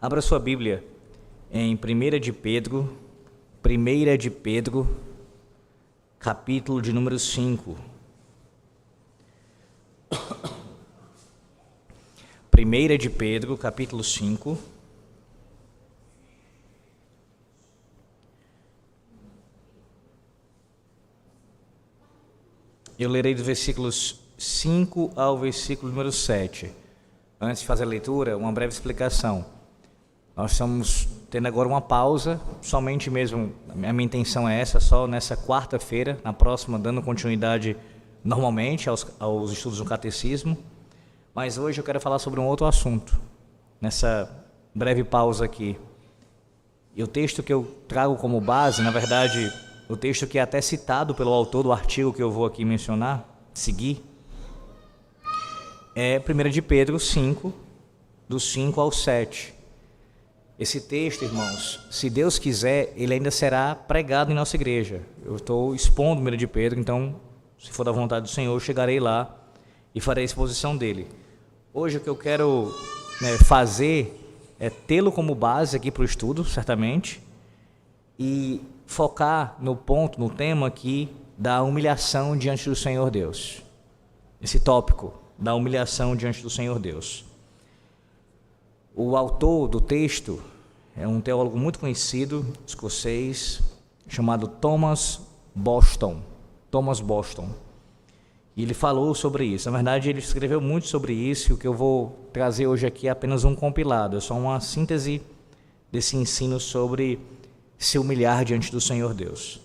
Abra sua Bíblia em 1 de Pedro, capítulo de número 5. 1 de Pedro, capítulo 5. Eu lerei dos versículos 5 ao versículo número 7. Antes de fazer a leitura, uma breve explicação. Nós estamos tendo agora uma pausa, somente mesmo, a minha intenção é essa, só nessa quarta-feira, na próxima, dando continuidade normalmente aos estudos do catecismo. Mas hoje eu quero falar sobre um outro assunto, nessa breve pausa aqui. E o texto que eu trago como base, na verdade, o texto que é até citado pelo autor do artigo que eu vou aqui mencionar, seguir, é 1 de Pedro 5, do 5 ao 7. Esse texto, irmãos, se Deus quiser, ele ainda será pregado em nossa igreja. Eu estou expondo 1 de Pedro, então, se for da vontade do Senhor, eu chegarei lá e farei a exposição dele. Hoje o que eu quero fazer é tê-lo como base aqui para o estudo, certamente, e focar no ponto, no tema aqui da humilhação diante do Senhor Deus. Esse tópico da humilhação diante do Senhor Deus. O autor do texto é um teólogo muito conhecido, escocês, chamado Thomas Boston. E ele falou sobre isso. Na verdade, ele escreveu muito sobre isso, e o que eu vou trazer hoje aqui é apenas um compilado, é só uma síntese desse ensino sobre se humilhar diante do Senhor Deus.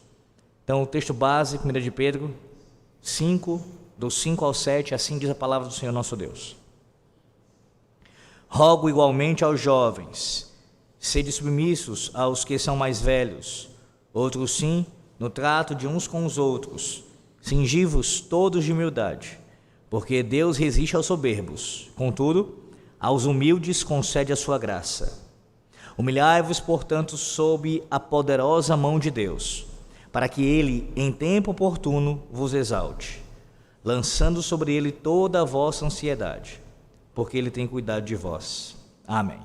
Então, o texto base, 1 de Pedro 5, do 5 ao 7, assim diz a palavra do Senhor nosso Deus. Rogo igualmente aos jovens, sede submissos aos que são mais velhos, outros sim, no trato de uns com os outros, cingivos todos de humildade, porque Deus resiste aos soberbos, contudo, aos humildes concede a sua graça. Humilhai-vos, portanto, sob a poderosa mão de Deus, para que ele, em tempo oportuno, vos exalte, lançando sobre ele toda a vossa ansiedade, porque ele tem cuidado de vós. Amém.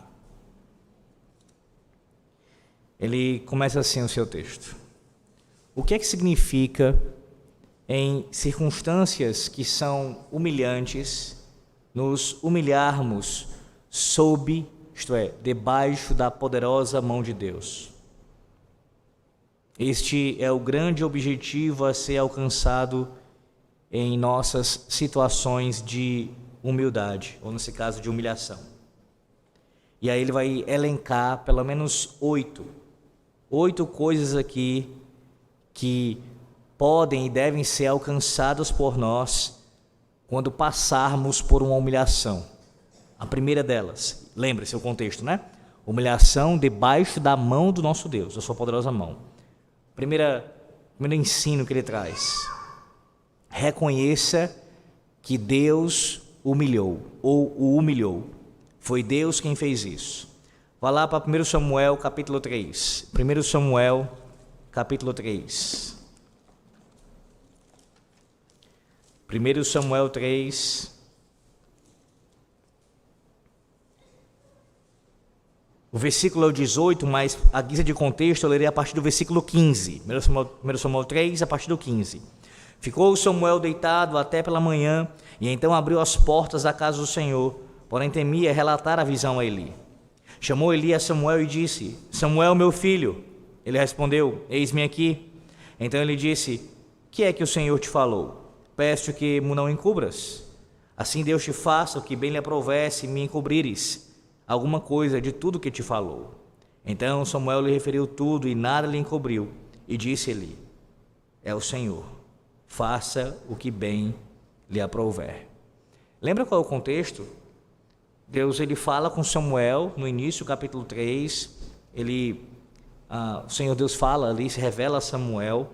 Ele começa assim o seu texto. O que é que significa, em circunstâncias que são humilhantes, nos humilharmos sob, isto é, debaixo da poderosa mão de Deus? Este é o grande objetivo a ser alcançado em nossas situações de humildade, ou nesse caso de humilhação. E aí ele vai elencar pelo menos 8 coisas aqui que podem e devem ser alcançadas por nós quando passarmos por uma humilhação. A primeira delas, lembre-se o contexto, né? Humilhação debaixo da mão do nosso Deus, da sua poderosa mão. Primeiro ensino que ele traz: reconheça que Deus humilhou, ou o humilhou. Foi Deus quem fez isso. Vá lá para 1 Samuel, capítulo 3. 1 Samuel, capítulo 3. 1 Samuel 3. O versículo é o 18, mas a guisa de contexto eu lerei a partir do versículo 15. 1 Samuel 3, a partir do 15. Ficou Samuel deitado até pela manhã, e então abriu as portas da casa do Senhor, porém temia relatar a visão a Eli. Chamou Eli a Samuel e disse: Samuel, meu filho. Ele respondeu: eis-me aqui. Então ele disse: que é que o Senhor te falou? Peço que me não encubras. Assim Deus te faça o que bem lhe aprouver se me encobrires alguma coisa de tudo que te falou. Então Samuel lhe referiu tudo e nada lhe encobriu, e disse-lhe: é o Senhor, faça o que bem lhe aprouver. Lembra qual é o contexto? Deus ele fala com Samuel no início, capítulo 3, o Senhor Deus fala ali, se revela a Samuel,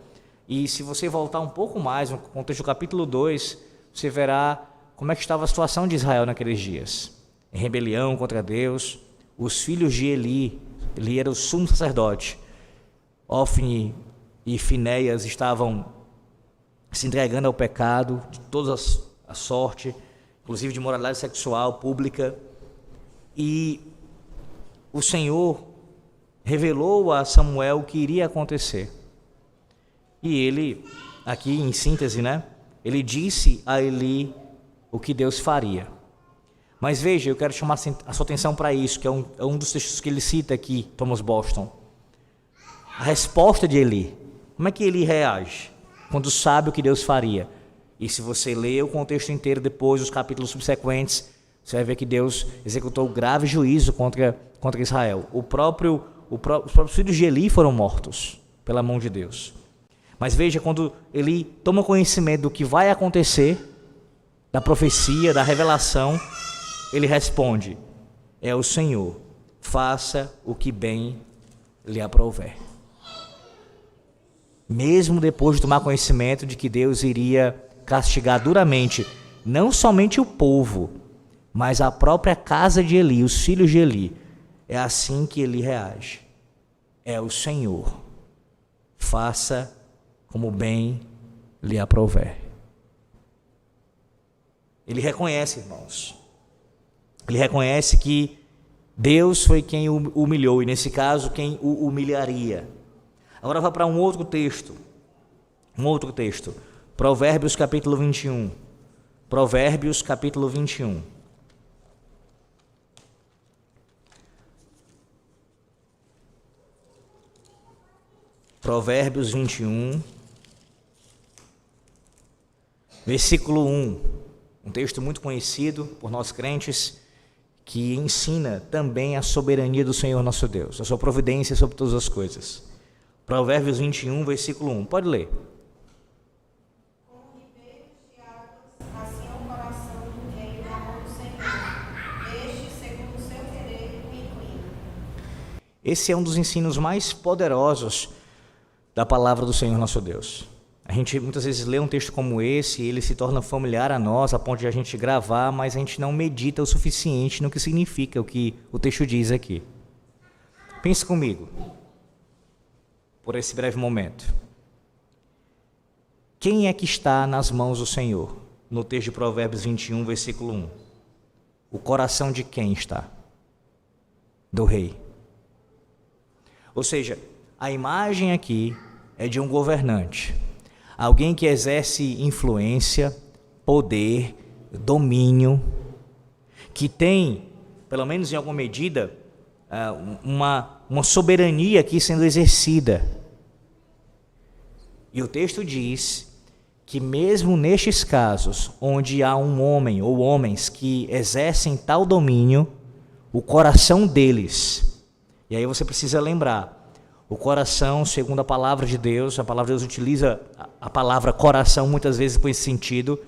e se você voltar um pouco mais no contexto do capítulo 2, você verá como é que estava a situação de Israel naqueles dias. Em rebelião contra Deus, os filhos de Eli era o sumo sacerdote, Ofni e Finéias estavam se entregando ao pecado de toda a sorte, inclusive de moralidade sexual pública, e o Senhor revelou a Samuel o que iria acontecer. E ele, aqui em síntese, ele disse a Eli o que Deus faria. Mas veja, eu quero chamar a sua atenção para isso, que é um dos textos que ele cita aqui, Thomas Boston. A resposta de Eli. Como é que Eli reage quando sabe o que Deus faria? E se você ler o contexto inteiro depois, os capítulos subsequentes, você vai ver que Deus executou grave juízo contra Israel. Os próprios filhos de Eli foram mortos pela mão de Deus. Mas veja, quando Eli toma conhecimento do que vai acontecer, da profecia, da revelação, ele responde: é o Senhor, faça o que bem lhe aprouver. Mesmo depois de tomar conhecimento de que Deus iria castigar duramente, não somente o povo, mas a própria casa de Eli, os filhos de Eli, é assim que Eli reage. É o Senhor, faça como bem lhe aprouver. Ele reconhece, irmãos, ele reconhece que Deus foi quem o humilhou, e nesse caso, quem o humilharia. Agora vá para um outro texto, Provérbios capítulo 21. Provérbios capítulo 21. Provérbios 21, versículo 1, um texto muito conhecido por nós crentes, que ensina também a soberania do Senhor nosso Deus, a sua providência sobre todas as coisas. Provérbios 21, versículo 1, pode ler. Como ribeiros de águas, assim é o coração do rei na mão do Senhor. Este, segundo o seu querer, o inclina. Esse é um dos ensinos mais poderosos da palavra do Senhor nosso Deus. A gente muitas vezes lê um texto como esse e ele se torna familiar a nós, a ponto de a gente gravar, mas a gente não medita o suficiente no que significa o que o texto diz aqui. Pense comigo, por esse breve momento. Quem é que está nas mãos do Senhor? No texto de Provérbios 21, versículo 1. O coração de quem está? Do rei. Ou seja, a imagem aqui é de um governante, alguém que exerce influência, poder, domínio, que tem, pelo menos em alguma medida, uma soberania aqui sendo exercida. E o texto diz que mesmo nestes casos, onde há um homem ou homens que exercem tal domínio, o coração deles, e aí você precisa lembrar, o coração, segundo a palavra de Deus, a palavra de Deus utiliza a palavra coração muitas vezes com esse sentido,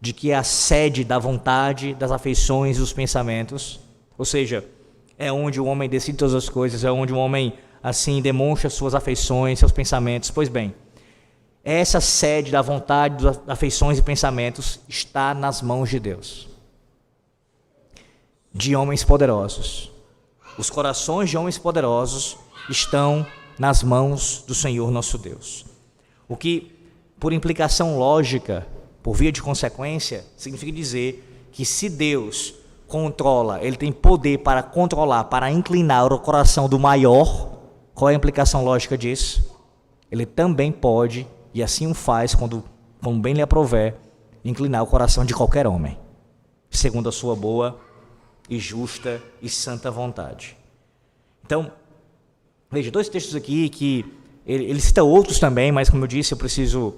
de que é a sede da vontade, das afeições e dos pensamentos. Ou seja, é onde o homem decide todas as coisas, é onde o homem assim demonstra suas afeições, seus pensamentos. Pois bem, essa sede da vontade, das afeições e pensamentos está nas mãos de Deus, de homens poderosos. Os corações de homens poderosos estão nas mãos do Senhor nosso Deus. O que, por implicação lógica, por via de consequência, significa dizer que se Deus controla, Ele tem poder para controlar, para inclinar o coração do maior, qual é a implicação lógica disso? Ele também pode, e assim o faz, quando bem lhe aprouver, inclinar o coração de qualquer homem, segundo a sua boa e justa e santa vontade. Então, veja, dois textos aqui que ele cita outros também, mas como eu disse, eu preciso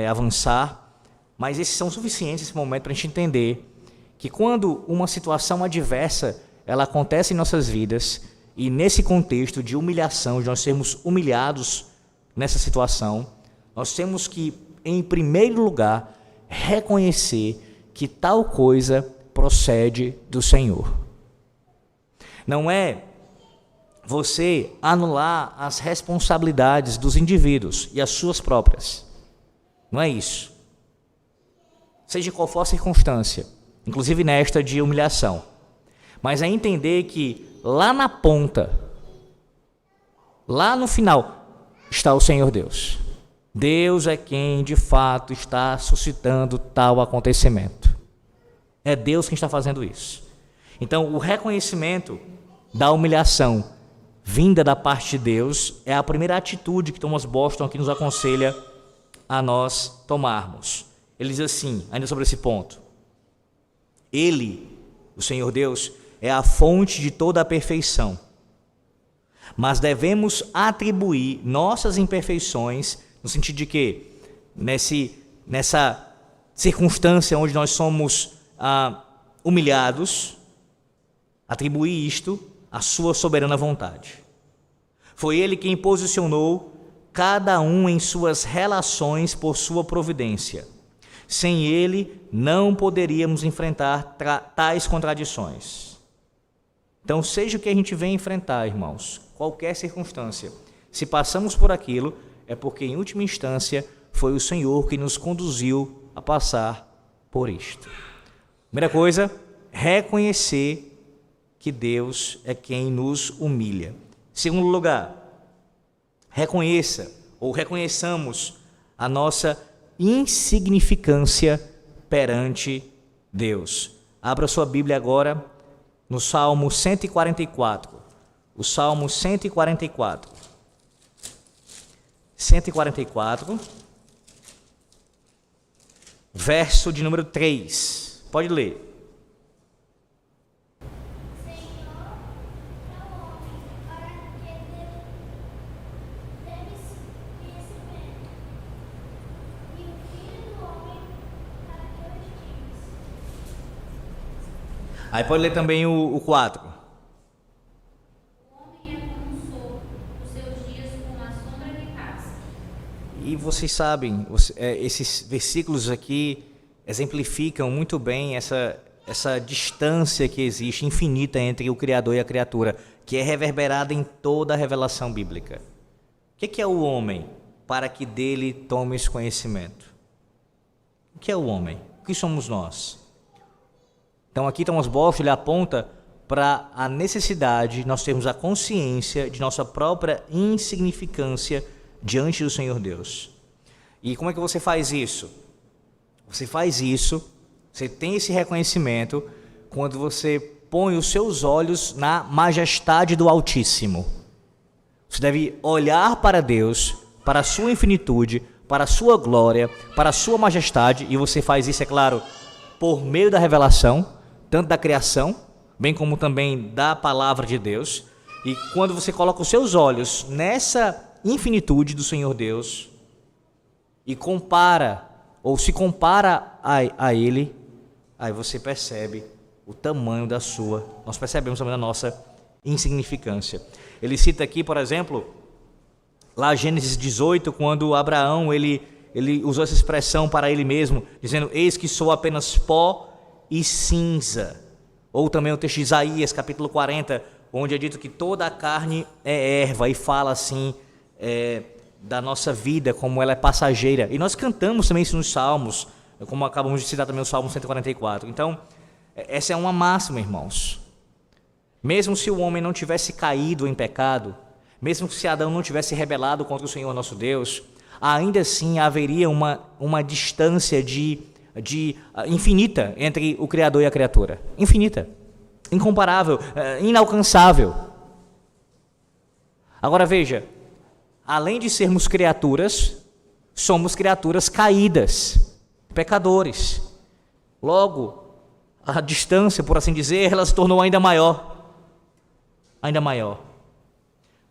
avançar. Mas esses são suficientes nesse momento para a gente entender que quando uma situação adversa ela acontece em nossas vidas, e nesse contexto de humilhação, de nós sermos humilhados nessa situação, nós temos que, em primeiro lugar, reconhecer que tal coisa procede do Senhor. Não é você anular as responsabilidades dos indivíduos e as suas próprias. Não é isso. Seja qual for a circunstância, inclusive nesta de humilhação. Mas é entender que lá na ponta, lá no final, está o Senhor Deus. Deus é quem de fato está suscitando tal acontecimento. É Deus quem está fazendo isso. Então, o reconhecimento da humilhação vinda da parte de Deus é a primeira atitude que Thomas Boston aqui nos aconselha a nós tomarmos. Ele diz assim, ainda sobre esse ponto: Ele, o Senhor Deus, é a fonte de toda a perfeição, mas devemos atribuir nossas imperfeições, no sentido de que, nessa circunstância onde nós somos humilhados, atribuir isto à sua soberana vontade. Foi Ele quem posicionou cada um em suas relações por sua providência. Sem Ele, não poderíamos enfrentar tais contradições. Então, seja o que a gente vem enfrentar, irmãos, qualquer circunstância, se passamos por aquilo, é porque, em última instância, foi o Senhor que nos conduziu a passar por isto. Primeira coisa, reconhecer que Deus é quem nos humilha. Segundo lugar, reconheçamos a nossa insignificância perante Deus. Abra sua Bíblia agora no Salmo 144. O Salmo 144. 144, verso de número 3. Pode ler. Aí pode ler também o 4. O homem é como um sopro, os seus dias como a sombra que passa. E vocês sabem, esses versículos aqui exemplificam muito bem essa distância que existe, infinita, entre o Criador e a criatura, que é reverberada em toda a revelação bíblica. O que é o homem para que dele tomes conhecimento? O que é o homem? O que somos nós? Então aqui Thomas Boston ele aponta para a necessidade de nós termos a consciência de nossa própria insignificância diante do Senhor Deus. E como é que você faz isso? Você faz isso, você tem esse reconhecimento quando você põe os seus olhos na majestade do Altíssimo. Você deve olhar para Deus, para a sua infinitude, para a sua glória, para a sua majestade, e você faz isso, é claro, por meio da revelação, tanto da criação, bem como também da palavra de Deus. E quando você coloca os seus olhos nessa infinitude do Senhor Deus e compara, ou se compara a Ele, aí você percebe o tamanho da sua, nós percebemos também a nossa insignificância. Ele cita aqui, por exemplo, lá Gênesis 18, quando Abraão, ele usou essa expressão para ele mesmo, dizendo: eis que sou apenas pó e cinza. Ou também o texto de Isaías, capítulo 40, onde é dito que toda a carne é erva, e fala assim da nossa vida, como ela é passageira. E nós cantamos também isso nos Salmos, como acabamos de citar também o Salmo 144. Então, essa é uma máxima, irmãos. Mesmo se o homem não tivesse caído em pecado, mesmo se Adão não tivesse rebelado contra o Senhor nosso Deus, ainda assim haveria uma distância infinita entre o Criador e a criatura. Infinita, incomparável, inalcançável. Agora veja, além de sermos criaturas, somos criaturas caídas, pecadores. Logo, a distância, por assim dizer, ela se tornou ainda maior. Ainda maior.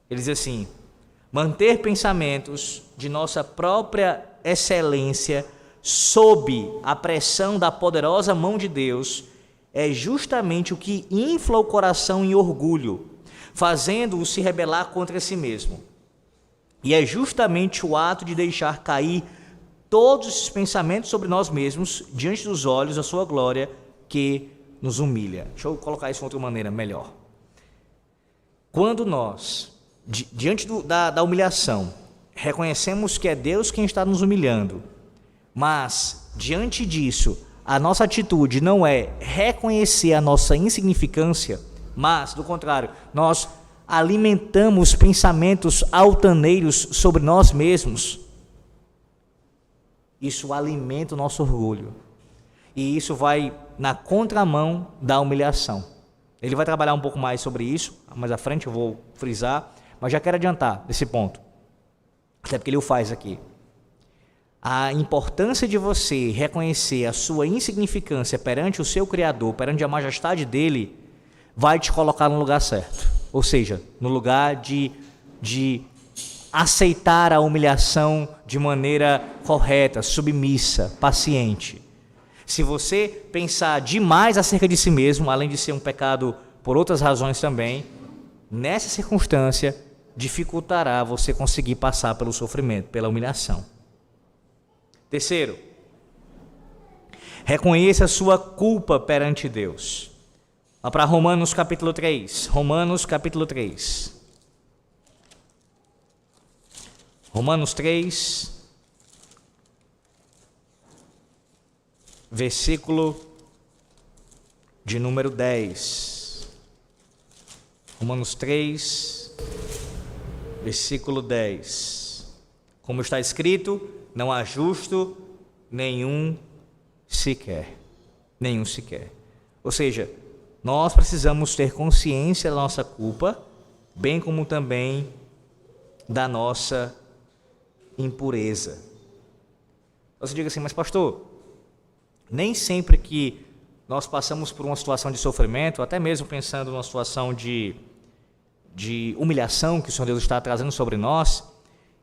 Ele diz assim: manter pensamentos de nossa própria excelência sob a pressão da poderosa mão de Deus é justamente o que infla o coração em orgulho, fazendo-o se rebelar contra si mesmo. E é justamente o ato de deixar cair todos os pensamentos sobre nós mesmos diante dos olhos da sua glória que nos humilha. Deixa eu colocar isso de outra maneira melhor. Quando nós, diante da humilhação, reconhecemos que é Deus quem está nos humilhando, mas, diante disso, a nossa atitude não é reconhecer a nossa insignificância, mas, do contrário, nós alimentamos pensamentos altaneiros sobre nós mesmos. Isso alimenta o nosso orgulho. E isso vai na contramão da humilhação. Ele vai trabalhar um pouco mais sobre isso, mais à frente eu vou frisar, mas já quero adiantar esse ponto, até porque ele o faz aqui. A importância de você reconhecer a sua insignificância perante o seu Criador, perante a majestade dele, vai te colocar no lugar certo. Ou seja, no lugar de aceitar a humilhação de maneira correta, submissa, paciente. Se você pensar demais acerca de si mesmo, além de ser um pecado por outras razões também, nessa circunstância, dificultará você conseguir passar pelo sofrimento, pela humilhação. Terceiro, reconheça a sua culpa perante Deus. Vá para Romanos capítulo 3. Romanos capítulo 3. Romanos 3, versículo de número 10. Romanos 3, versículo 10. Como está escrito, não há justo nenhum sequer. Nenhum sequer. Ou seja, nós precisamos ter consciência da nossa culpa, bem como também da nossa impureza. Você diga assim, mas pastor, nem sempre que nós passamos por uma situação de sofrimento, até mesmo pensando numa situação de humilhação que o Senhor Deus está trazendo sobre nós,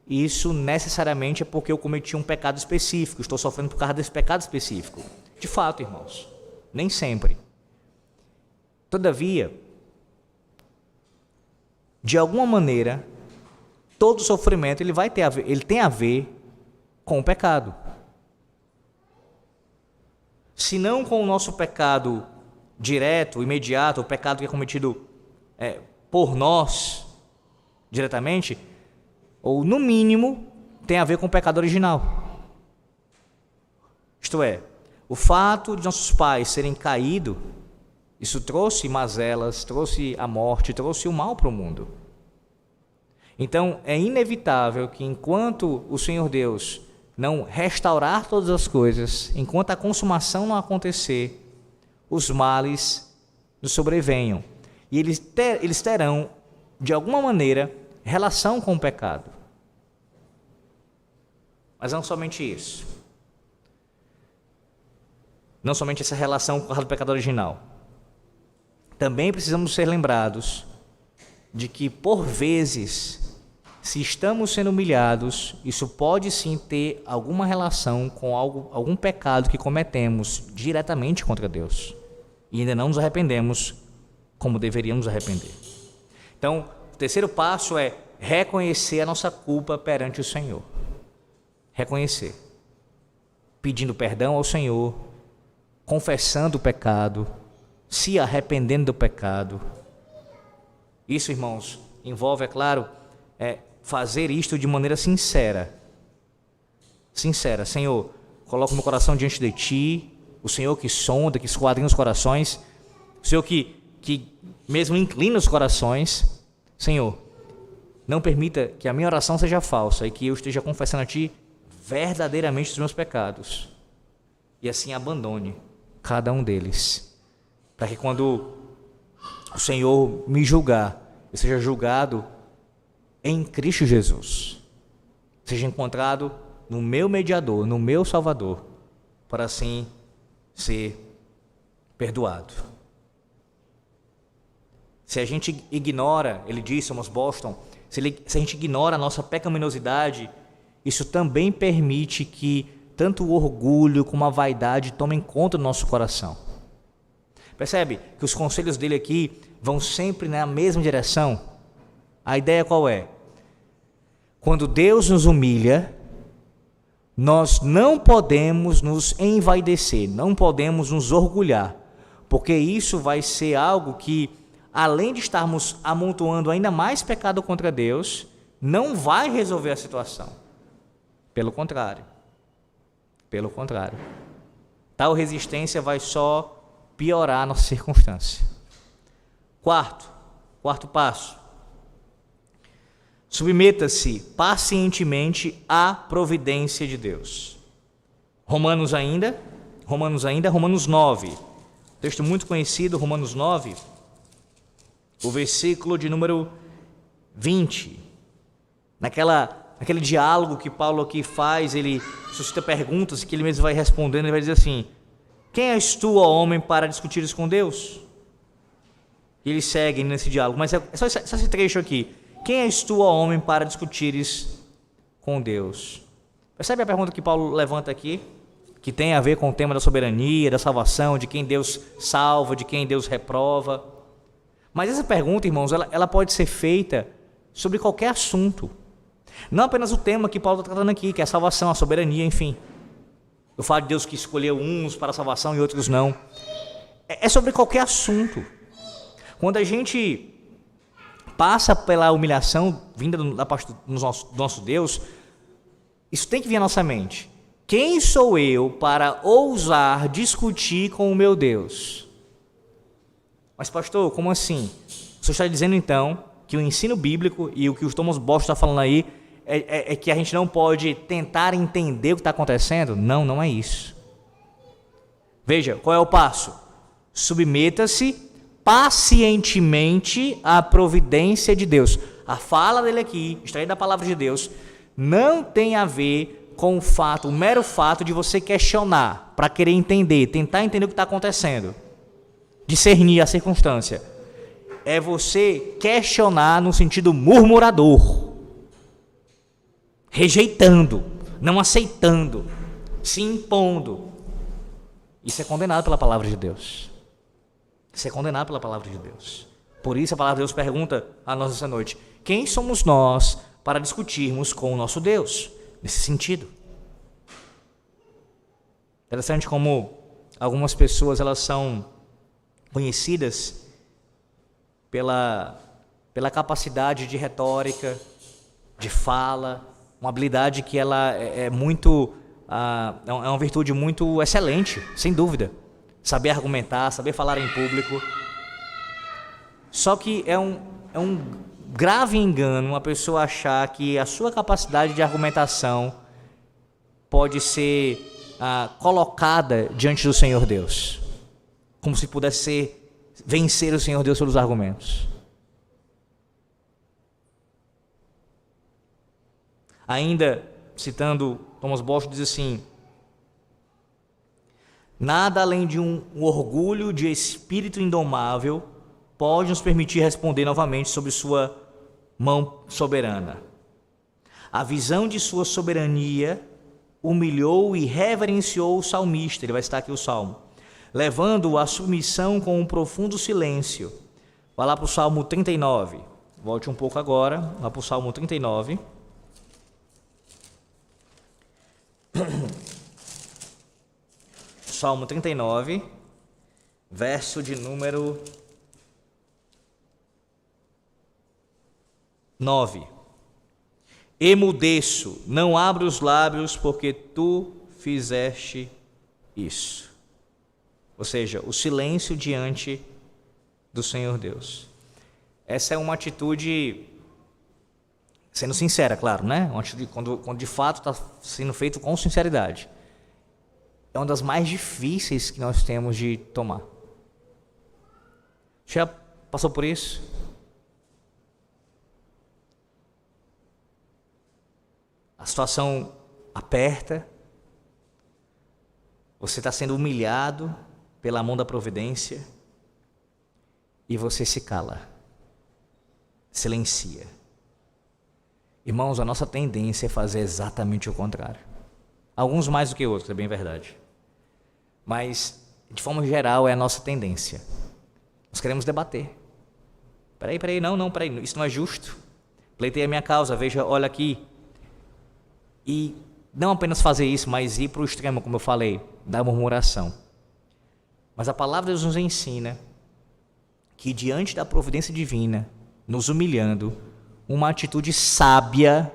isso necessariamente é porque eu cometi um pecado específico, estou sofrendo por causa desse pecado específico. De fato, irmãos, nem sempre. Todavia, de alguma maneira, todo sofrimento ele tem a ver com o pecado. Se não com o nosso pecado direto, imediato, o pecado que é cometido por nós diretamente, ou no mínimo tem a ver com o pecado original. Isto é, o fato de nossos pais serem caídos, isso trouxe mazelas, trouxe a morte, trouxe o mal para o mundo. Então, é inevitável que enquanto o Senhor Deus não restaurar todas as coisas, enquanto a consumação não acontecer, os males nos sobrevenham. E eles terão, de alguma maneira, relação com o pecado. Mas não somente isso. Não somente essa relação com o pecado original. Também precisamos ser lembrados de que, por vezes, se estamos sendo humilhados, isso pode sim ter alguma relação com algum pecado que cometemos diretamente contra Deus. E ainda não nos arrependemos como deveríamos arrepender. Então, o terceiro passo é reconhecer a nossa culpa perante o Senhor. Reconhecer. Pedindo perdão ao Senhor, confessando o pecado, se arrependendo do pecado. Isso, irmãos, envolve, é claro, fazer isto de maneira sincera. Sincera. Senhor, coloco meu coração diante de Ti, o Senhor que sonda, que esquadrinha os corações, o Senhor que mesmo inclina os corações. Senhor, não permita que a minha oração seja falsa e que eu esteja confessando a Ti verdadeiramente os meus pecados. E assim abandone cada um deles. Para que quando o Senhor me julgar, eu seja julgado em Cristo Jesus. Seja encontrado no meu mediador, no meu Salvador, para assim ser perdoado. Se a gente ignora, ele disse, Thomas Boston, se a gente ignora a nossa pecaminosidade, isso também permite que tanto o orgulho como a vaidade tomem conta do nosso coração. Percebe que os conselhos dele aqui vão sempre na mesma direção? A ideia qual é? Quando Deus nos humilha, nós não podemos nos envaidecer, não podemos nos orgulhar, porque isso vai ser algo que, além de estarmos amontoando ainda mais pecado contra Deus, não vai resolver a situação. Pelo contrário. Pelo contrário. Tal resistência vai só piorar a nossa circunstância. Quarto passo. Submeta-se pacientemente à providência de Deus. Romanos 9. Texto muito conhecido, Romanos 9. o versículo de número 20. Naquele diálogo que Paulo aqui faz, ele suscita perguntas que ele mesmo vai respondendo, ele vai dizer assim: quem és tu, ó homem, para discutires com Deus? E ele segue nesse diálogo, mas é só esse trecho aqui. Quem és tu, ó homem, para discutires com Deus? Percebe a pergunta que Paulo levanta aqui? Que tem a ver com o tema da soberania, da salvação, de quem Deus salva, de quem Deus reprova. Mas essa pergunta, irmãos, ela pode ser feita sobre qualquer assunto. Não apenas o tema que Paulo está tratando aqui, que é a salvação, a soberania, enfim. O fato de Deus que escolheu uns para a salvação e outros não. É sobre qualquer assunto. Quando a gente passa pela humilhação vinda da parte do nosso Deus, isso tem que vir à nossa mente. Quem sou eu para ousar discutir com o meu Deus? Mas pastor, como assim? O senhor está dizendo então que o ensino bíblico e o que o Thomas Bosch está falando aí é que a gente não pode tentar entender o que está acontecendo? Não, não é isso. Veja, qual é o passo? Submeta-se pacientemente à providência de Deus. A fala dele aqui, extraída da palavra de Deus, não tem a ver com o mero fato de você questionar, para querer entender, tentar entender o que está acontecendo, discernir a circunstância. É você questionar no sentido murmurador, rejeitando, não aceitando, se impondo. Isso é condenado pela palavra de Deus. Isso é condenado pela palavra de Deus. Por isso a palavra de Deus pergunta a nós essa noite: quem somos nós para discutirmos com o nosso Deus? Nesse sentido. Interessante como algumas pessoas elas são conhecidas pela capacidade de retórica, de fala, uma habilidade que ela é muito, é uma virtude muito excelente, sem dúvida. Saber argumentar, saber falar em público. Só que é um grave engano uma pessoa achar que a sua capacidade de argumentação pode ser colocada diante do Senhor Deus, como se pudesse vencer o Senhor Deus pelos argumentos. Ainda, citando Thomas Bosch, diz assim: nada além de um orgulho de espírito indomável pode nos permitir responder novamente sobre sua mão soberana. A visão de sua soberania humilhou e reverenciou o salmista, ele vai citar aqui o salmo, levando-o à submissão com um profundo silêncio. Vai lá para o Salmo 39, volte um pouco agora, lá para o Salmo 39. Salmo 39, verso de número 9. Emudeço, não abro os lábios, porque tu fizeste isso. Ou seja, o silêncio diante do Senhor Deus. Essa é uma atitude, sendo sincera, claro, né? Uma atitude quando de fato está sendo feito com sinceridade. É uma das mais difíceis que nós temos de tomar. Já passou por isso? A situação aperta, você está sendo humilhado pela mão da providência e você se cala, silencia. Irmãos, a nossa tendência é fazer exatamente o contrário. Alguns mais do que outros, é bem verdade. Mas, de forma geral, é a nossa tendência. Nós queremos debater. Peraí, não, isso não é justo. Pleitei a minha causa, veja, olha aqui. E não apenas fazer isso, mas ir para o extremo, como eu falei, da murmuração. Mas a palavra de Deus nos ensina que diante da providência divina, nos humilhando, uma atitude sábia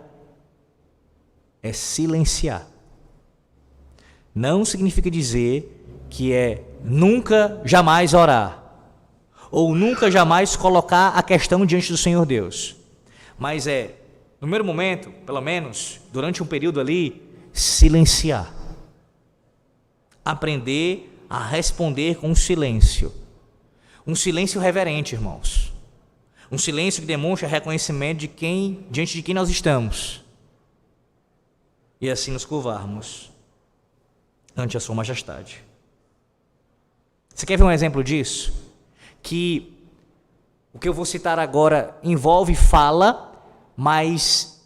é silenciar. Não significa dizer que é nunca, jamais orar, ou nunca, jamais colocar a questão diante do Senhor Deus. Mas no primeiro momento, pelo menos, durante um período ali, silenciar. Aprender a responder com silêncio. Um silêncio reverente, irmãos. Um silêncio que demonstra reconhecimento diante de quem nós estamos. E assim nos curvarmos ante a sua majestade. Você quer ver um exemplo disso? Que o que eu vou citar agora envolve fala, mas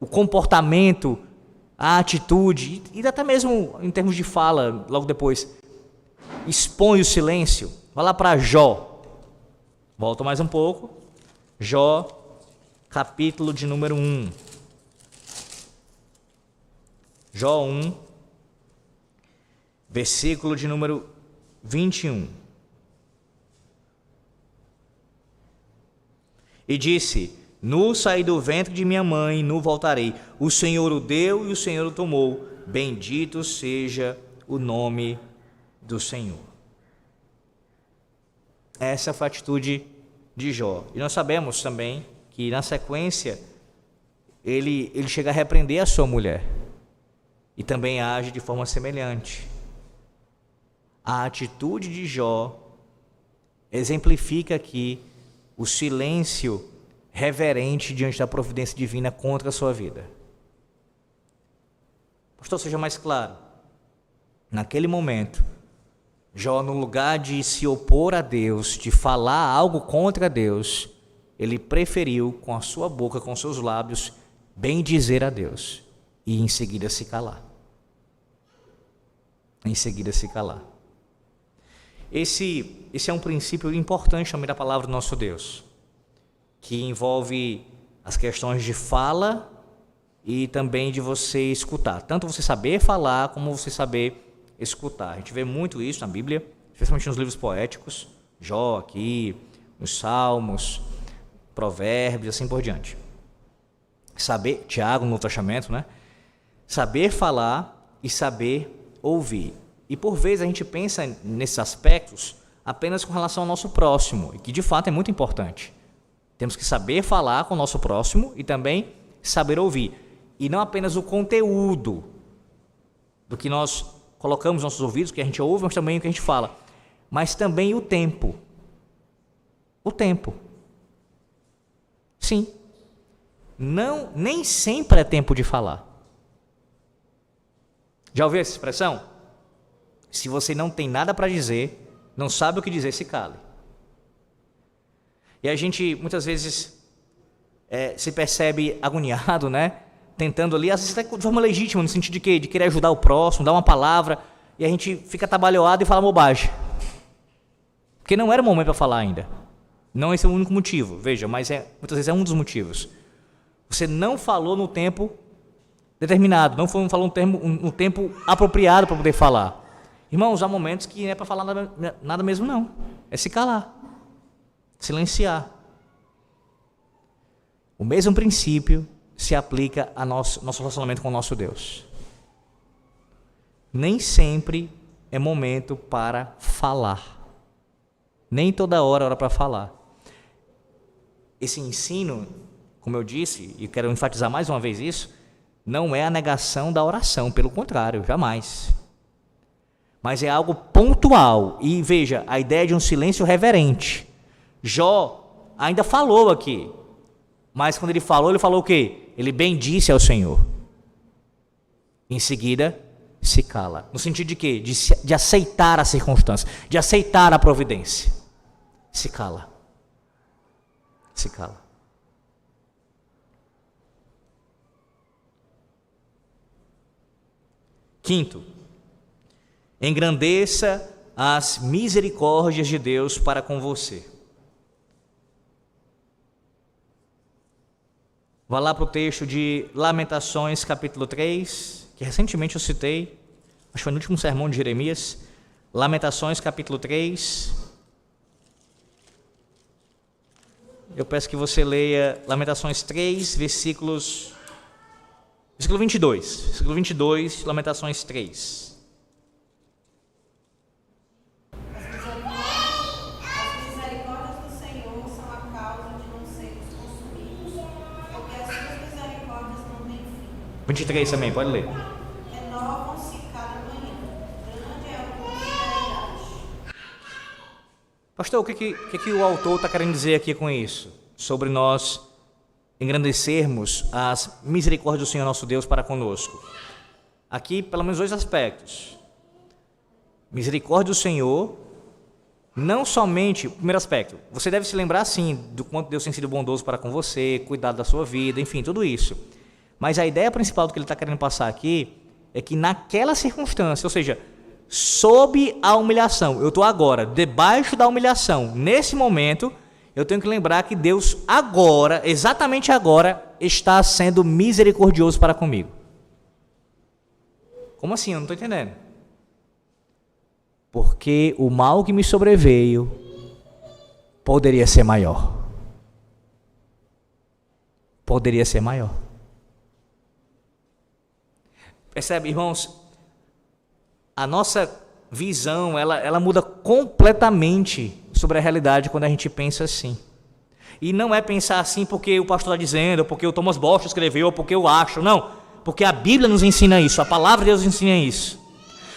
o comportamento, a atitude, e até mesmo em termos de fala, logo depois, expõe o silêncio. Vai lá para Jó. Volta mais um pouco. Jó, capítulo de número 1. Jó 1, versículo de número 21. E disse: Nu saí do ventre de minha mãe, nu voltarei. O Senhor o deu e o Senhor o tomou. Bendito seja o nome do Senhor. Essa foi a atitude de Jó. E nós sabemos também que na sequência ele chega a repreender a sua mulher. E também age de forma semelhante. A atitude de Jó exemplifica aqui o silêncio reverente diante da providência divina contra a sua vida. Pastor, seja mais claro. Naquele momento, Jó, no lugar de se opor a Deus, de falar algo contra Deus, ele preferiu com a sua boca, com seus lábios, bendizer a Deus e em seguida se calar. Em seguida se calar. Esse é um princípio importante também da palavra do nosso Deus, que envolve as questões de fala e também de você escutar. Tanto você saber falar como você saber escutar. A gente vê muito isso na Bíblia, especialmente nos livros poéticos, Jó aqui, nos Salmos, Provérbios, assim por diante. Saber, Tiago no Novo Testamento, né? Saber falar e saber ouvir. E por vezes a gente pensa nesses aspectos apenas com relação ao nosso próximo, e que de fato é muito importante. Temos que saber falar com o nosso próximo e também saber ouvir. E não apenas o conteúdo do que nós colocamos nos nossos ouvidos, que a gente ouve, mas também o que a gente fala. Mas também o tempo. O tempo. Sim. Não, nem sempre é tempo de falar. Já ouviu essa expressão? Se você não tem nada para dizer, não sabe o que dizer, se cale. E a gente muitas vezes se percebe agoniado, né? Tentando ali, às vezes até de forma legítima, no sentido de quê? De querer ajudar o próximo, dar uma palavra, e a gente fica atabalhoado e fala bobagem. Porque não era o momento para falar ainda. Não esse é o único motivo, veja, mas muitas vezes é um dos motivos. Você não falou no tempo determinado, não falou no tempo apropriado para poder falar. Irmãos, há momentos que não é para falar nada mesmo não, é se calar, silenciar. O mesmo princípio se aplica a nosso relacionamento com o nosso Deus. Nem sempre é momento para falar, nem toda hora é hora para falar. Esse ensino, como eu disse, e quero enfatizar mais uma vez isso, não é a negação da oração, pelo contrário, jamais. Mas é algo pontual. E veja, a ideia de um silêncio reverente. Jó ainda falou aqui, mas quando ele falou o quê? Ele bendisse ao Senhor. Em seguida, se cala. No sentido de quê? De aceitar a circunstância, de aceitar a providência. Se cala. Se cala. Quinto, engrandeça as misericórdias de Deus para com você. Vá lá para o texto de Lamentações, capítulo 3, que recentemente eu citei, acho que foi no último sermão de Jeremias. Lamentações, capítulo 3. Eu peço que você leia Lamentações 3, versículo 22. Versículo 22, Lamentações 3. As misericórdias do Senhor são a causa de não sermos consumidos, porque as suas misericórdias não têm fim. 23 também, pode ler. Renovam-se cada manhã. Grande é a tua fidelidade. Pastor, o que o autor está querendo dizer aqui com isso? sobre nós engrandecermos as misericórdias do Senhor nosso Deus para conosco. Aqui, pelo menos 2 aspectos. Misericórdia do Senhor, não somente, o primeiro aspecto, você deve se lembrar sim do quanto Deus tem sido bondoso para com você, cuidado da sua vida, enfim, tudo isso. Mas a ideia principal do que ele está querendo passar aqui é que naquela circunstância, ou seja, sob a humilhação, eu estou agora debaixo da humilhação, nesse momento, eu tenho que lembrar que Deus agora, exatamente agora, está sendo misericordioso para comigo. Como assim? Eu não estou entendendo. Porque o mal que me sobreveio poderia ser maior. Poderia ser maior. Percebe, irmãos? A nossa visão, ela muda completamente sobre a realidade quando a gente pensa assim. E não é pensar assim porque o pastor está dizendo, ou porque o Thomas Bosch escreveu, ou porque eu acho. Não, porque a Bíblia nos ensina isso, a palavra de Deus nos ensina isso.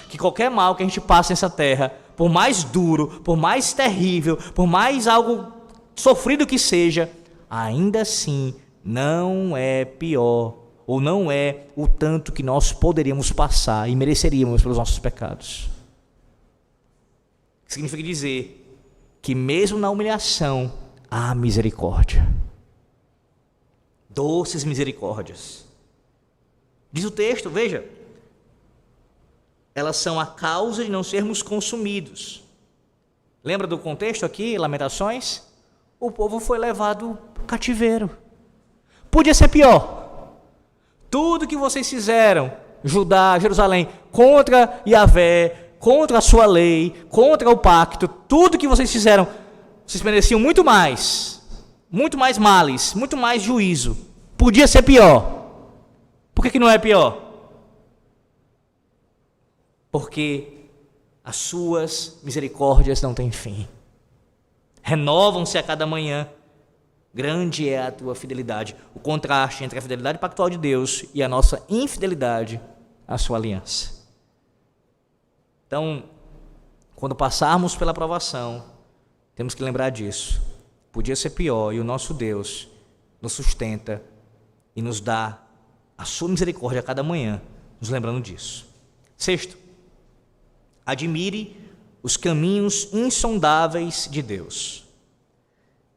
Que qualquer mal que a gente passa nessa terra, por mais duro, por mais terrível, por mais algo sofrido que seja, ainda assim não é pior, ou não é o tanto que nós poderíamos passar e mereceríamos pelos nossos pecados. Significa dizer que mesmo na humilhação há misericórdia. Doces misericórdias. Diz o texto, veja, elas são a causa de não sermos consumidos. Lembra do contexto aqui, Lamentações? O povo foi levado cativeiro. Podia ser pior. Tudo que vocês fizeram, Judá, Jerusalém, contra Yahvé, contra a sua lei, contra o pacto, tudo que vocês fizeram, vocês mereciam muito mais males, muito mais juízo. Podia ser pior. Por que não é pior? Porque as suas misericórdias não têm fim. Renovam-se a cada manhã. Grande é a tua fidelidade. O contraste entre a fidelidade pactual de Deus e a nossa infidelidade à sua aliança. Então, quando passarmos pela provação, temos que lembrar disso. Podia ser pior e o nosso Deus nos sustenta e nos dá a sua misericórdia a cada manhã, nos lembrando disso. Sexto, admire os caminhos insondáveis de Deus.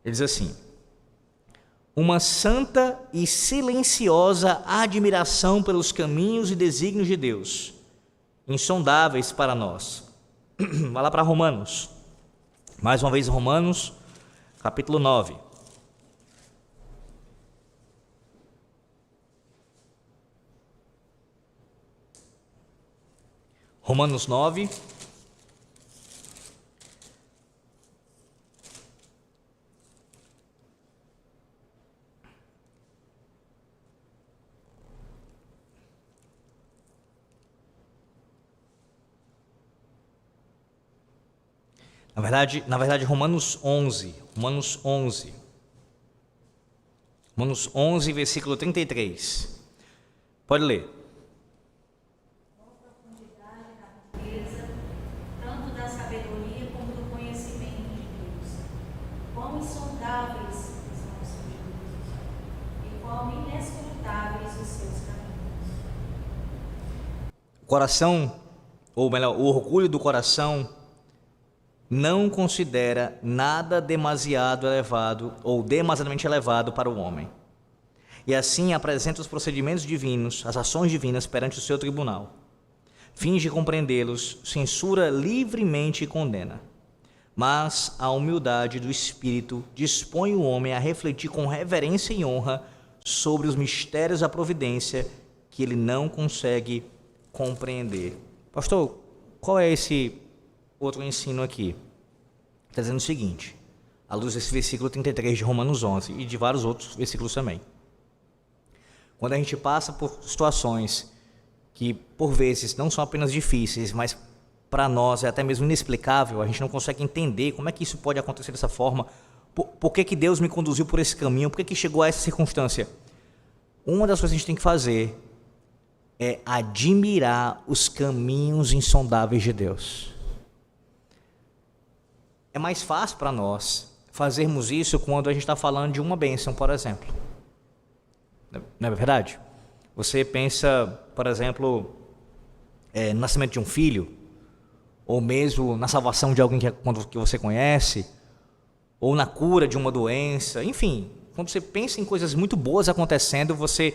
Ele diz assim: uma santa e silenciosa admiração pelos caminhos e desígnios de Deus, insondáveis para nós. Vai lá para Romanos. Mais uma vez, Romanos, capítulo 9. Romanos 9. Na verdade, Romanos 11. Romanos 11. Romanos 11, versículo 33. Pode ler. Tanto da sabedoria como do conhecimento de Deus. Quão insondáveis são os seus juízos e quão inescrutáveis os seus caminhos. O coração, ou melhor, o orgulho do coração não considera nada demasiado elevado ou demasiadamente elevado para o homem. E assim apresenta os procedimentos divinos, as ações divinas perante o seu tribunal. Finge compreendê-los, censura livremente e condena. Mas a humildade do Espírito dispõe o homem a refletir com reverência e honra sobre os mistérios da providência que ele não consegue compreender. Pastor, qual é esse outro ensino aqui? Está dizendo o seguinte, à luz desse versículo 33 de Romanos 11 e de vários outros versículos também. Quando a gente passa por situações que, por vezes, não são apenas difíceis, mas para nós é até mesmo inexplicável, a gente não consegue entender como é que isso pode acontecer dessa forma, por que Deus me conduziu por esse caminho, por que chegou a essa circunstância. Uma das coisas que a gente tem que fazer é admirar os caminhos insondáveis de Deus. É mais fácil para nós fazermos isso quando a gente está falando de uma bênção, por exemplo. Não é verdade? Você pensa, por exemplo, no nascimento de um filho, ou mesmo na salvação de alguém que você conhece, ou na cura de uma doença, enfim, quando você pensa em coisas muito boas acontecendo, você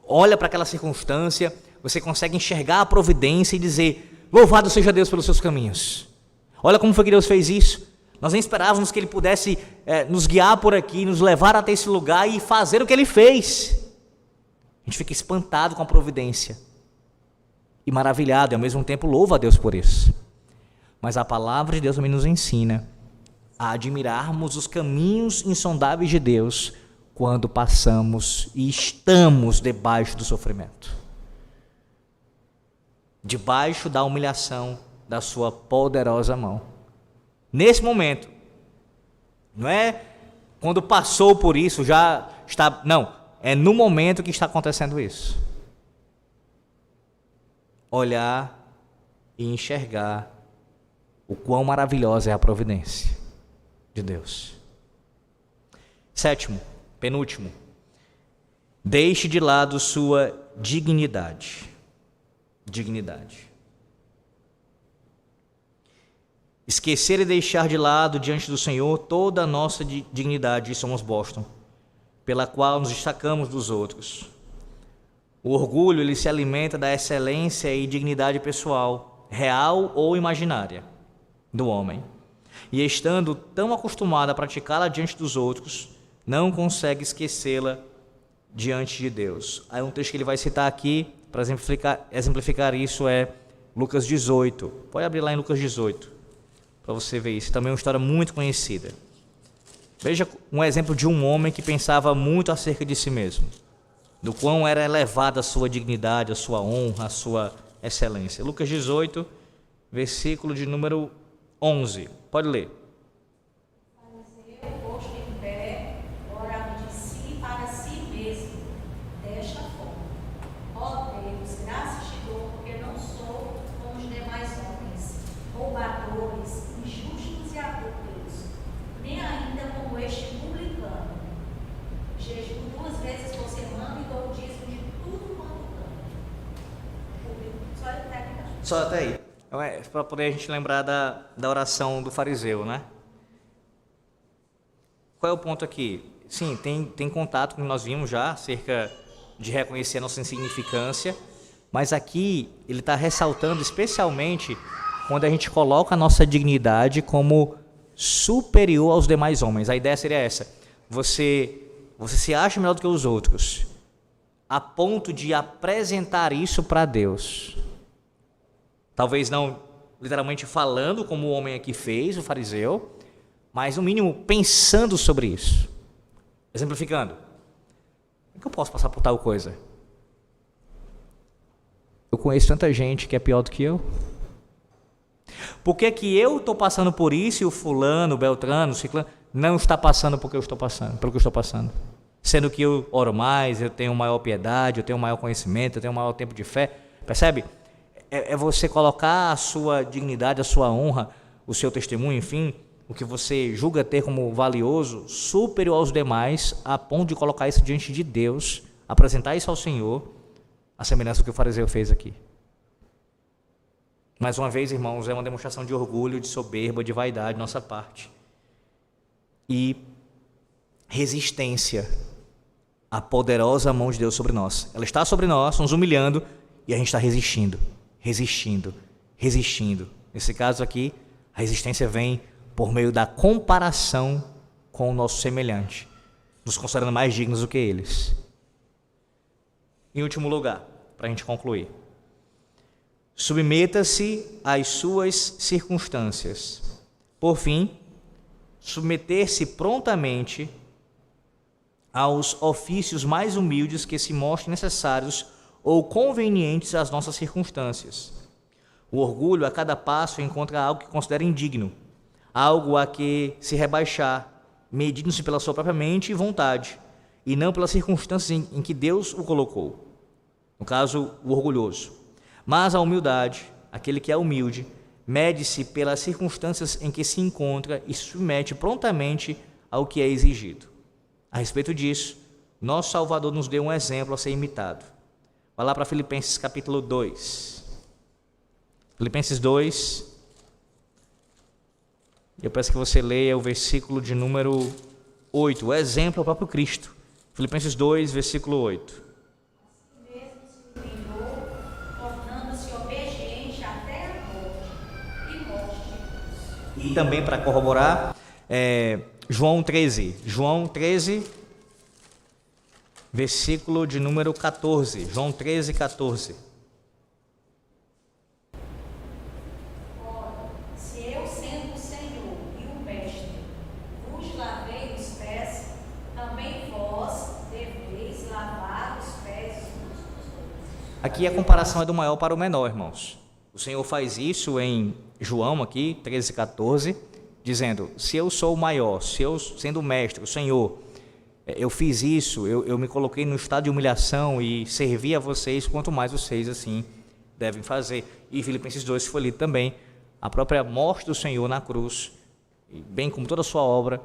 olha para aquela circunstância, você consegue enxergar a providência e dizer: louvado seja Deus pelos seus caminhos. Olha como foi que Deus fez isso. Nós nem esperávamos que Ele pudesse nos guiar por aqui, nos levar até esse lugar e fazer o que Ele fez. A gente fica espantado com a providência e maravilhado, e ao mesmo tempo louva a Deus por isso. Mas a palavra de Deus também nos ensina a admirarmos os caminhos insondáveis de Deus quando passamos e estamos debaixo do sofrimento, debaixo da humilhação da sua poderosa mão. Nesse momento, não é quando passou por isso, já está, não, é no momento que está acontecendo isso. Olhar e enxergar o quão maravilhosa é a providência de Deus. Sétimo, penúltimo, deixe de lado sua dignidade. Dignidade. Esquecer e deixar de lado diante do Senhor toda a nossa dignidade, somos Boston, pela qual nos destacamos dos outros. O orgulho, ele se alimenta da excelência e dignidade pessoal, real ou imaginária, do homem. E estando tão acostumado a praticá-la diante dos outros, não consegue esquecê-la diante de Deus. Aí um texto que ele vai citar aqui, para exemplificar isso, é Lucas 18. Pode abrir lá em Lucas 18. Para você ver isso, também é uma história muito conhecida. Veja um exemplo de um homem que pensava muito acerca de si mesmo, do quão era elevada a sua dignidade, a sua honra, a sua excelência. Lucas 18, versículo de número 11. Pode ler. Fariseu, posto em pé, orava de si para si mesmo, desta forma: ó Deus, graças te dou, porque não sou como os demais homens, roubadores, injustos e adúlteros, nem ainda como este publicano. Jejuo 2 vezes por semana e dou o dízimo de tudo quanto ganho. Só até aí. Para poder a gente lembrar da oração do fariseu, né? Qual é o ponto aqui? Sim, tem contato, como nós vimos já, acerca de reconhecer a nossa insignificância, mas aqui ele está ressaltando especialmente quando a gente coloca a nossa dignidade como superior aos demais homens. A ideia seria essa: você se acha melhor do que os outros, a ponto de apresentar isso para Deus. Talvez não literalmente falando como o homem aqui fez, o fariseu, mas no mínimo pensando sobre isso. Exemplificando: como é que eu posso passar por tal coisa? Eu conheço tanta gente que é pior do que eu. Por que que eu estou passando por isso e o fulano, o beltrano, o ciclano não está passando pelo que eu estou passando? Sendo que eu oro mais, eu tenho maior piedade, eu tenho maior conhecimento, eu tenho maior tempo de fé. Percebe? É você colocar a sua dignidade, a sua honra, o seu testemunho, enfim, o que você julga ter como valioso, superior aos demais, a ponto de colocar isso diante de Deus, apresentar isso ao Senhor, a semelhança do que o fariseu fez aqui. Mais uma vez, irmãos, é uma demonstração de orgulho, de soberba, de vaidade de nossa parte. E resistência à poderosa mão de Deus sobre nós. Ela está sobre nós, nos humilhando, e a gente está resistindo. Nesse caso aqui, a resistência vem por meio da comparação com o nosso semelhante, nos considerando mais dignos do que eles. Em último lugar, para a gente concluir, submeta-se às suas circunstâncias. Por fim, submeter-se prontamente aos ofícios mais humildes que se mostrem necessários ou convenientes às nossas circunstâncias. O orgulho, a cada passo, encontra algo que considera indigno, algo a que se rebaixar, medindo-se pela sua própria mente e vontade, e não pelas circunstâncias em que Deus o colocou. No caso, o orgulhoso. Mas a humildade, aquele que é humilde, mede-se pelas circunstâncias em que se encontra e se submete prontamente ao que é exigido. A respeito disso, nosso Salvador nos deu um exemplo a ser imitado. Vai lá para Filipenses capítulo 2. Filipenses 2. Eu peço que você leia o versículo de número 8. O exemplo é o próprio Cristo. Filipenses 2, versículo 8. Mesmo se humilhou, tornando-se obediente até a morte e morte de cruz. E também para corroborar, João 13, versículo de número 14. João 13, 14. Ora, se eu, sendo o Senhor e o Mestre, vos lavei os pés, também vós deveis lavar os pés uns dos outros. Aqui a comparação é do maior para o menor, irmãos. O Senhor faz isso em João aqui, 13, 14, dizendo, se eu sou o maior, se eu sendo o mestre, o Senhor, eu fiz isso, eu me coloquei no estado de humilhação e servi a vocês, quanto mais vocês assim devem fazer. E Filipenses 2 foi lido também, a própria morte do Senhor na cruz, bem como toda a sua obra,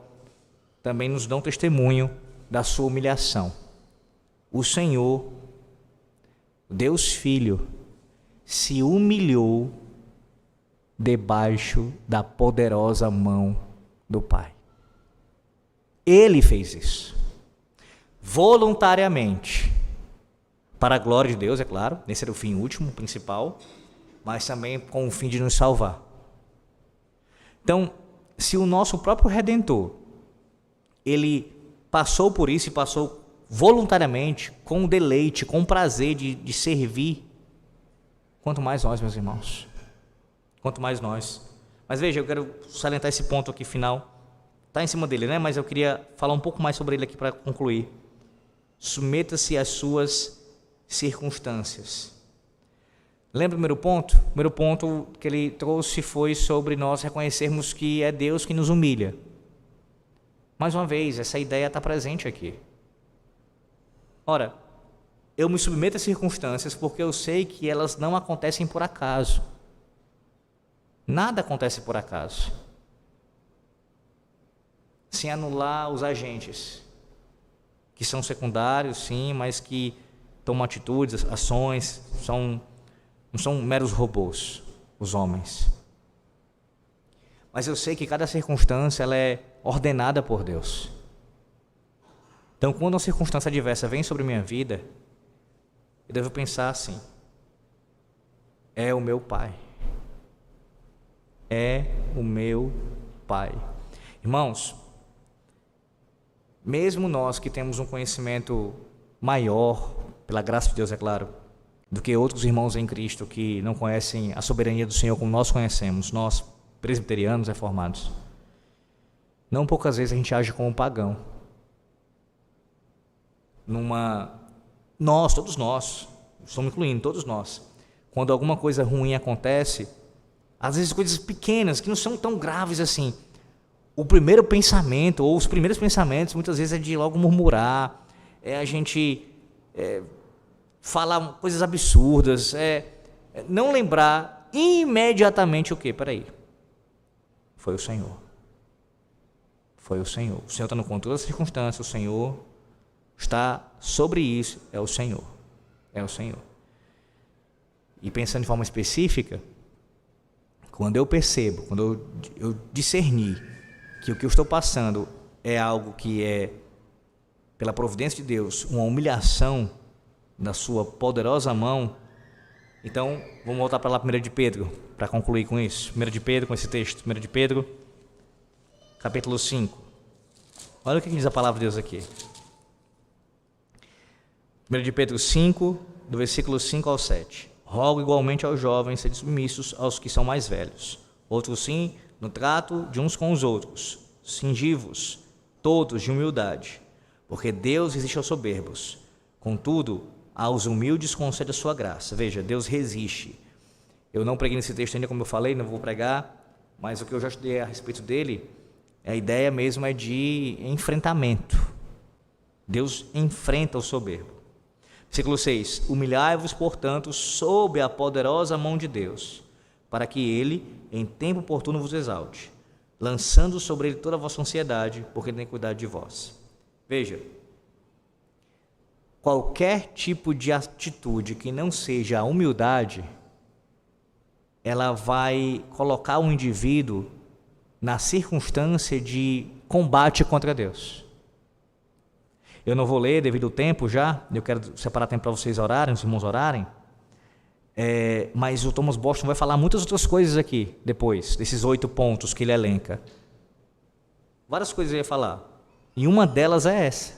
também nos dão testemunho da sua humilhação. O Senhor, Deus Filho, se humilhou debaixo da poderosa mão do Pai. Ele fez isso, voluntariamente, para a glória de Deus, é claro, esse era o fim último, principal, mas também com o fim de nos salvar. Então, se o nosso próprio Redentor, ele passou por isso e passou voluntariamente, com deleite, com prazer de servir, quanto mais nós, meus irmãos, quanto mais nós. Mas veja, eu quero salientar esse ponto aqui final, está em cima dele, né? Mas eu queria falar um pouco mais sobre ele aqui para concluir. Submeta-se às suas circunstâncias. Lembra o primeiro ponto? O primeiro ponto que ele trouxe foi sobre nós reconhecermos que é Deus que nos humilha. Mais uma vez, essa ideia está presente aqui. Ora, eu me submeto às circunstâncias porque eu sei que elas não acontecem por acaso. Nada acontece por acaso. Sem anular os agentes, que são secundários, sim, mas que tomam atitudes, ações, não são meros robôs, os homens. Mas eu sei que cada circunstância ela é ordenada por Deus. Então, quando uma circunstância adversa vem sobre minha vida, eu devo pensar assim: é o meu Pai. É o meu Pai. Irmãos, mesmo nós que temos um conhecimento maior, pela graça de Deus, é claro, do que outros irmãos em Cristo que não conhecem a soberania do Senhor como nós conhecemos, nós, presbiterianos, reformados, não poucas vezes a gente age como um pagão. Todos nós, estamos incluindo todos nós, quando alguma coisa ruim acontece, às vezes coisas pequenas, que não são tão graves assim, o primeiro pensamento, ou os primeiros pensamentos, muitas vezes é de logo murmurar, é a gente falar coisas absurdas, não lembrar imediatamente o quê? Peraí, foi o Senhor. Foi o Senhor. O Senhor está no controle das circunstâncias, o Senhor está sobre isso, é o Senhor. É o Senhor. E pensando de forma específica, quando eu percebo, quando eu discernir que o que eu estou passando é algo que é, pela providência de Deus, uma humilhação da sua poderosa mão, então vamos voltar para lá, 1 de Pedro, para concluir com isso. 1 de Pedro, com esse texto, 1 de Pedro, capítulo 5. Olha o que diz a palavra de Deus aqui. 1 de Pedro 5, do versículo 5 ao 7. Rogo igualmente aos jovens serem submissos aos que são mais velhos. Outros sim, no trato de uns com os outros. Cingi-vos, todos de humildade, porque Deus resiste aos soberbos. Contudo, aos humildes concede a sua graça. Veja, Deus resiste. Eu não preguei nesse texto ainda, como eu falei, não vou pregar, mas o que eu já estudei a respeito dele, a ideia mesmo é de enfrentamento. Deus enfrenta o soberbo. Versículo 6. Humilhai-vos, portanto, sob a poderosa mão de Deus, para que ele, em tempo oportuno, vos exalte, lançando sobre ele toda a vossa ansiedade, porque ele tem cuidado de vós. Veja, qualquer tipo de atitude que não seja a humildade, ela vai colocar o indivíduo na circunstância de combate contra Deus. Eu não vou ler devido ao tempo já, eu quero separar tempo para vocês orarem, os irmãos orarem, mas o Thomas Boston vai falar muitas outras coisas aqui, depois, desses 8 pontos que ele elenca. Várias coisas ele ia falar, e uma delas é essa,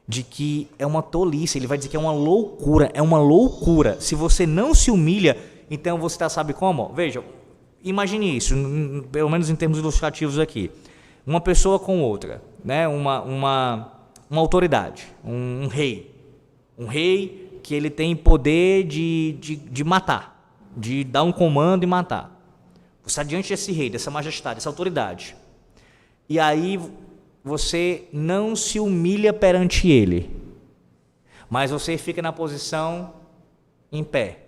de que é uma tolice, ele vai dizer que é uma loucura, se você não se humilha, então você está, sabe como? Veja, imagine isso, pelo menos em termos ilustrativos aqui, uma pessoa com outra, né? uma autoridade, um rei que ele tem poder de matar, de dar um comando e matar. Você está diante desse rei, dessa majestade, dessa autoridade, e aí você não se humilha perante ele, mas você fica na posição em pé.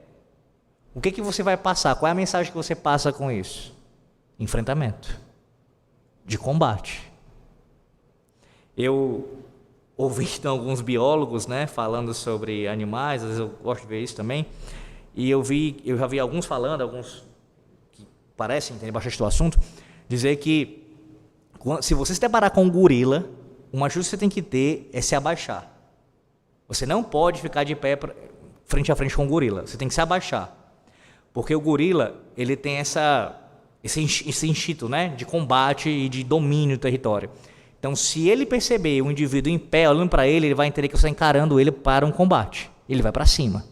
O que você vai passar? Qual é a mensagem que você passa com isso? Enfrentamento, de combate. Eu ouvi então, alguns biólogos, né, falando sobre animais, às vezes eu gosto de ver isso também, e eu já vi alguns falando, alguns que parecem entender bastante do assunto, dizer que se você se deparar com um gorila, uma atitude que você tem que ter é se abaixar. Você não pode ficar de pé frente a frente com o gorila, você tem que se abaixar. Porque o gorila, ele tem esse instinto, né, de combate e de domínio do território. Então, se ele perceber um indivíduo em pé, olhando para ele, ele vai entender que você está encarando ele para um combate. Ele vai para cima.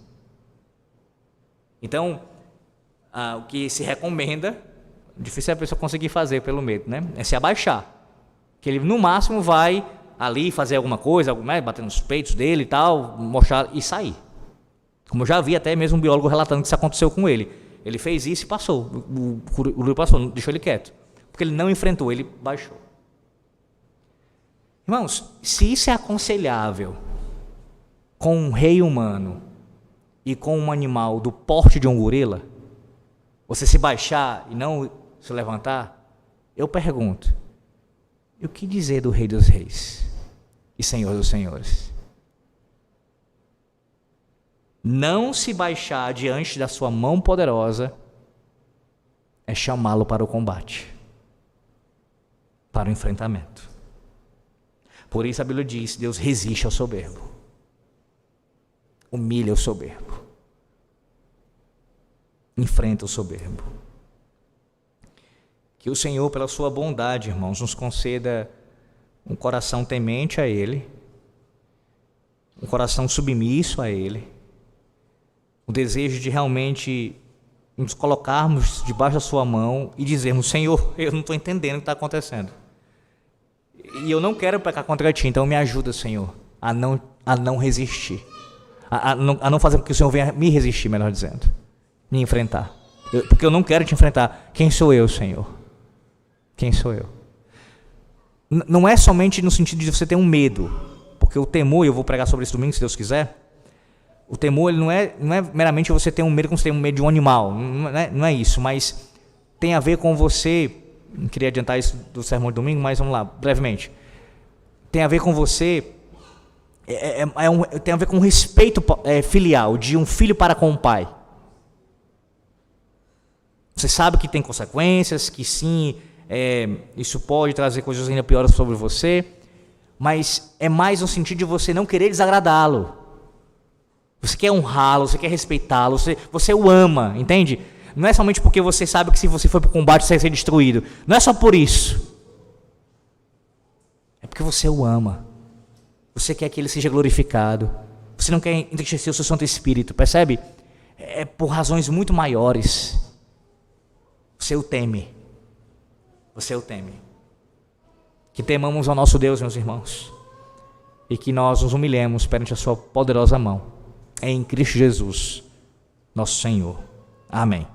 Então, o que se recomenda, difícil é a pessoa conseguir fazer pelo medo, né, é se abaixar. Que ele, no máximo, vai ali fazer alguma coisa, né, bater nos peitos dele e tal, mostrar e sair. Como eu já vi até mesmo um biólogo relatando que isso aconteceu com ele. Ele fez isso e passou. O gorila passou, deixou ele quieto. Porque ele não enfrentou, ele baixou. Irmãos, se isso é aconselhável com um rei humano e com um animal do porte de um gorila, você se baixar e não se levantar, eu pergunto, e o que dizer do Rei dos Reis e Senhor dos Senhores? Não se baixar diante da sua mão poderosa é chamá-lo para o combate, para o enfrentamento. Por isso a Bíblia diz, Deus resiste ao soberbo, humilha o soberbo, enfrenta o soberbo. Que o Senhor, pela sua bondade, irmãos, nos conceda um coração temente a Ele, um coração submisso a Ele, o desejo de realmente nos colocarmos debaixo da sua mão e dizermos, Senhor, eu não estou entendendo o que está acontecendo. E eu não quero pecar contra Ti, então me ajuda, Senhor, a não resistir. A não fazer com que o Senhor venha me resistir, melhor dizendo. Me enfrentar. Porque eu não quero Te enfrentar. Quem sou eu, Senhor? Quem sou eu? Não é somente no sentido de você ter um medo. Porque o temor, e eu vou pregar sobre isso domingo, se Deus quiser. O temor, ele não é meramente você ter um medo como você tem um medo de um animal. Não é isso, mas tem a ver com você. Não queria adiantar isso do sermão de domingo, mas vamos lá, brevemente. Tem a ver com você. Tem a ver com o respeito filial, de um filho para com o pai. Você sabe que tem consequências, que sim, isso pode trazer coisas ainda piores sobre você, mas é mais no sentido de você não querer desagradá-lo. Você quer honrá-lo, você quer respeitá-lo, você o ama, entende? Não é somente porque você sabe que se você for para o combate você vai ser destruído. Não é só por isso. É porque você o ama. Você quer que ele seja glorificado. Você não quer entristecer o seu Santo Espírito, percebe? É por razões muito maiores. Você o teme. Você o teme. Que temamos ao nosso Deus, meus irmãos. E que nós nos humilhemos perante a sua poderosa mão. Em Cristo Jesus, nosso Senhor. Amém.